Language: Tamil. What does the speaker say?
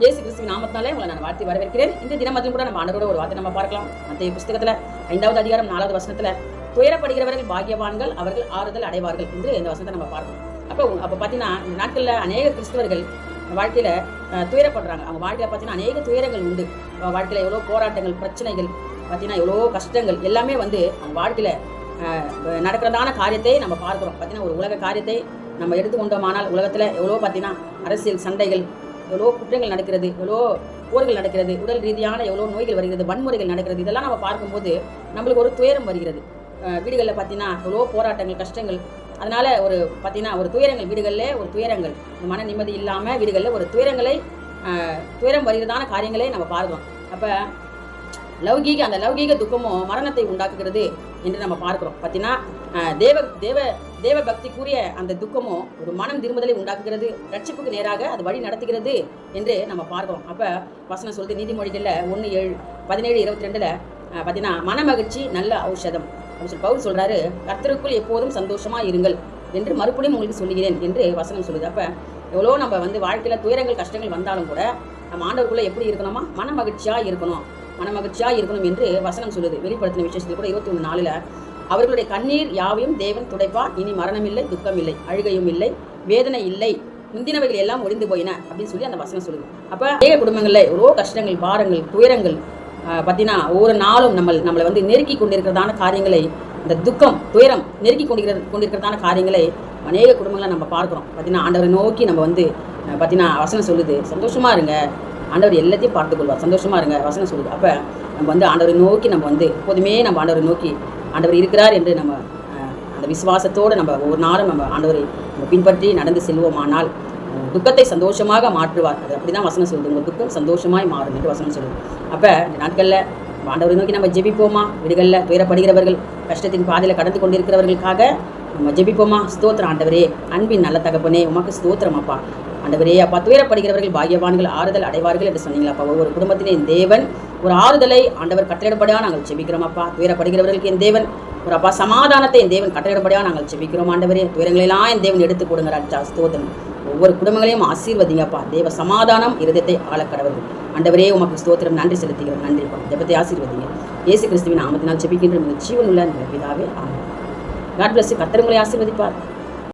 இயேசு கிறிஸ்துவின் நாமத்தினாலே உங்களை நான் வாழ்த்தி வரவேற்கிறேன். இந்த தினமதிலும் கூட நம்ம ஆண்டவரோட ஒரு வார்த்தை நம்ம பார்க்கலாம். மத்தேயு புஸ்தகத்துல 5வது அதிகாரம் 4வது வசனத்துல, துயரப்படுகிறவர்கள் பாக்கியவான்கள், அவர்கள் ஆறுதல் அடைவார்கள் என்று இந்த வசனத்தை நம்ம பார்க்கணும். அப்போ பார்த்தீங்கன்னா இந்த நாட்களில் அநேக கிறிஸ்தவர்கள் வாழ்க்கையில துயரப்படுறாங்க. அவங்க வாழ்க்கையில பார்த்தீங்கன்னா அநேக துயரங்கள் உண்டு. வாழ்க்கையில எவ்வளோ போராட்டங்கள், பிரச்சனைகள், பார்த்தீங்கன்னா எவ்வளோ கஷ்டங்கள் எல்லாமே அவங்க வாழ்க்கையில நடக்கிறதான காரியத்தை நம்ம பார்க்குறோம். பார்த்தீங்கன்னா ஒரு உலக காரியத்தை நம்ம எடுத்துக்கொண்டோமானால் உலகத்தில் எவ்வளோ பார்த்தீங்கன்னா அரசியல் சண்டைகள், எவ்வளோ குற்றங்கள் நடக்கிறது, எவ்வளோ போர்கள் நடக்கிறது, உடல் ரீதியான எவ்வளோ நோய்கள் வருகிறது, வன்முறைகள் நடக்கிறது. இதெல்லாம் நம்ம பார்க்கும்போது நம்மளுக்கு ஒரு துயரம் வருகிறது. வீடுகளில் பார்த்தீங்கன்னா எவ்வளோ போராட்டங்கள், கஷ்டங்கள். அதனால ஒரு பார்த்தீங்கன்னா ஒரு துயரங்கள், வீடுகளில் ஒரு துயரங்கள், மன நிம்மதி இல்லாமல் வீடுகளில் ஒரு துயரம் வருகிறதான காரியங்களே நம்ம பார்க்குறோம். அப்போ அந்த லௌகீக துக்கமும் மரணத்தை உண்டாக்குகிறது என்று நம்ம பார்க்கிறோம். பார்த்தீங்கன்னா தேவ பக்திக்குரிய அந்த துக்கமும் ஒரு மனம் திரும்புதலை உண்டாக்குகிறது, ரட்சிப்புக்கு நேராக அது வழி நடத்துகிறது என்று நம்ம பார்க்கிறோம். அப்போ வசனம் சொல்லுது, நீதிமொழிகளில் 1:17-22 பார்த்தீங்கன்னா மன மகிழ்ச்சி நல்ல ஔஷதம் அப்படின்னு சொல்லி பவுல் சொல்றாரு. கர்த்தருக்குள் எப்போதும் சந்தோஷமா இருங்கள் என்று மறுபடியும் உங்களுக்கு சொல்லுகிறேன் என்று வசனம் சொல்லுது. அப்போ எவ்வளோ நம்ம வாழ்க்கையில் துயரங்கள், கஷ்டங்கள் வந்தாலும் கூட நம்ம ஆண்டவருக்குள்ள எப்படி இருக்கணுமா, மன மகிழ்ச்சியாக இருக்கணும் என்று வசனம் சொல்லுது. வெளிப்படுத்தின விசேஷத்தில் கூட 21:4 அவர்களுடைய கண்ணீர் யாவையும் தேவன் துடைப்பார், இனி மரணம் இல்லை, துக்கம் இல்லை, அழுகையும் இல்லை, வேதனை இல்லை, முந்தினவைகள் எல்லாம் ஒழிந்து போயின அப்படின்னு சொல்லி அந்த வசனம் சொல்லுது. அப்போ அநேக குடும்பங்களில் எவ்வளோ கஷ்டங்கள், பாரங்கள், துயரங்கள் பார்த்தீங்கன்னா ஒவ்வொரு நாளும் நம்மளை நெருக்கி கொண்டிருக்கிறதான காரியங்களை, இந்த துக்கம், துயரம் நெருக்கி கொண்டிருக்கிறதான காரியங்களை அநேக குடும்பங்களை நம்ம பார்க்குறோம். பார்த்தீங்கன்னா ஆண்டவரை நோக்கி நம்ம பார்த்தீங்கன்னா வசனம் சொல்லுது, சந்தோஷமாக இருங்க, ஆண்டவர் எல்லாத்தையும் பார்த்துக்கொள்வார், சந்தோஷமாக இருங்க வசனம் சொல்லுது. அப்போ நம்ம ஆண்டவரை நோக்கி எப்போதுமே நம்ம ஆண்டவரை நோக்கி ஆண்டவர் இருக்கிறார் என்று நம்ம அந்த விசுவாசத்தோடு நம்ம ஒவ்வொரு நாளும் நம்ம ஆண்டவரை பின்பற்றி நடந்து செல்வோமானால் துக்கத்தை சந்தோஷமாக மாற்றுவார். அது அப்படி தான் வசனம் சொல்லுது, உங்கள் துக்கம் சந்தோஷமாய் மாறும் என்று வசனம் சொல்லுது. அப்போ இந்த நாட்களில் ஆண்டவரை நோக்கி நம்ம ஜெபிப்போமா? வீடுகளில் துயரப்படுகிறவர்கள், கஷ்டத்தின் பாதையில் கடந்து கொண்டிருக்கிறவர்களுக்காக நம்ம ஜெபிப்போமா? ஸ்தோத்திரம் ஆண்டவரே, அன்பின் நல்ல தகப்பனே, உமக்கு ஸ்தோத்திரம் அப்பா. ஆண்டவரே அப்பா, துயரப்படுகிறவர்கள் பாக்கியவான்கள், ஆறுதல் அடைவார்கள் என்று சொன்னீங்களாப்பா. ஒவ்வொரு குடும்பத்திலே என் தேவன் ஒரு ஆறுதலை ஆண்டவர் கட்டளையிடப்படியாக நாங்கள் ஜெபிக்கிறோம் அப்பா. துயரப்படுகிறவர்களுக்கு என் தேவன் ஒரு அப்பா சமாதானத்தை என் தேவன் கட்டளையிடப்படியாக நாங்கள் ஜெபிக்கிறோம் ஆண்டவரே. துயரங்களெல்லாம் என் தேவன் எடுத்து கொடுங்க ராஜா, ஸ்தோத்திரம். ஒவ்வொரு குடும்பங்களையும் ஆசீர்வதிங்கப்பா. தேவ சமாதானம் இருதயத்தை ஆளக்கடவுது ஆண்டவரே, உமக்கு ஸ்தோத்திரம், நன்றி செலுத்துகிறோம். நன்றிப்பா, ஜெபத்தை ஆசீர்வதிங்க. இயேசு கிறிஸ்துவின் நாமத்தினால் ஜெபிக்கின்ற ஜீவனுள்ள பிதாவே, ஆமென். God plus. கர்த்தர் உங்களை ஆசீர்வதிப்பார்.